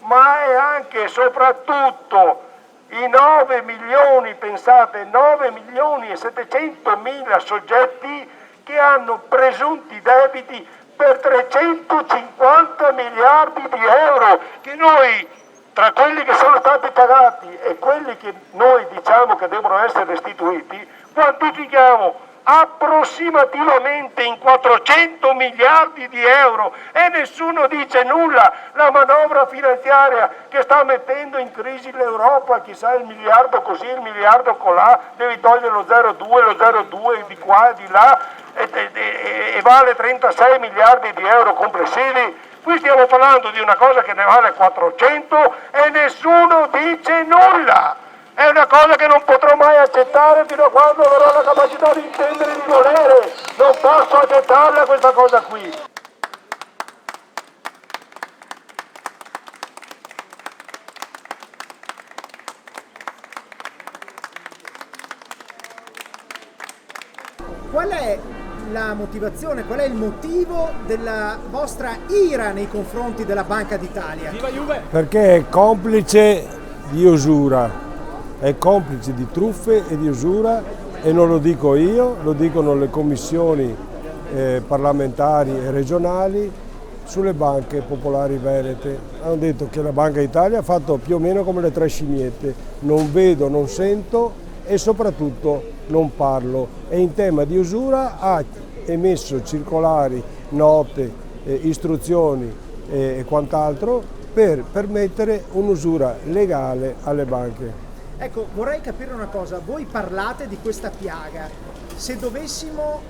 ma è anche e soprattutto i 9 milioni, pensate, 9 milioni e 700 mila soggetti che hanno presunti debiti per 350 miliardi di euro, che noi, tra quelli che sono stati pagati e quelli che noi diciamo che devono essere restituiti, quantifichiamo approssimativamente in 400 miliardi di euro e nessuno dice nulla. La manovra finanziaria che sta mettendo in crisi l'Europa, chissà il miliardo così, il miliardo colà, devi togliere lo 0,2, lo 0,2 di qua e di là e vale 36 miliardi di euro complessivi. Qui stiamo parlando di una cosa che ne vale 400 e nessuno dice nulla. È una cosa che non potrò mai accettare fino a quando avrò la capacità di intendere e di volere. Non posso accettarla questa cosa qui. Qual è la motivazione, qual è il motivo della vostra ira nei confronti della Banca d'Italia? Viva Juve! Perché è complice di usura. È complice di truffe e di usura e non lo dico io, lo dicono le commissioni parlamentari e regionali sulle banche popolari venete. Hanno detto che la Banca d'Italia ha fatto più o meno come le tre scimmiette, non vedo, non sento e soprattutto non parlo. E in tema di usura ha emesso circolari, note, istruzioni e quant'altro per permettere un'usura legale alle banche. Ecco, vorrei capire una cosa, voi parlate di questa piaga, se dovessimo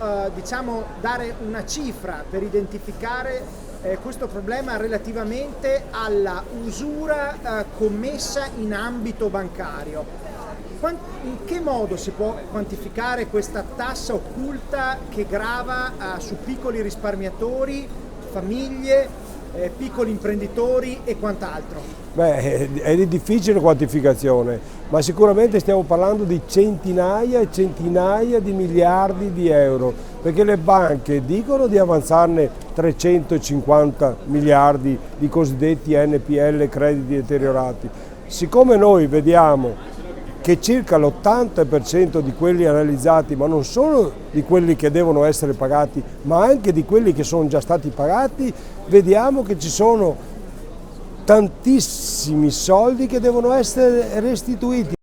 dare una cifra per identificare questo problema relativamente alla usura commessa in ambito bancario, in che modo si può quantificare questa tassa occulta che grava su piccoli risparmiatori, famiglie, piccoli imprenditori e quant'altro? Beh, è di difficile quantificazione, ma sicuramente stiamo parlando di centinaia e centinaia di miliardi di euro, perché le banche dicono di avanzarne 350 miliardi di cosiddetti NPL, crediti deteriorati. Siccome noi vediamo che circa l'80% di quelli analizzati, ma non solo di quelli che devono essere pagati, ma anche di quelli che sono già stati pagati, vediamo che ci sono tantissimi soldi che devono essere restituiti.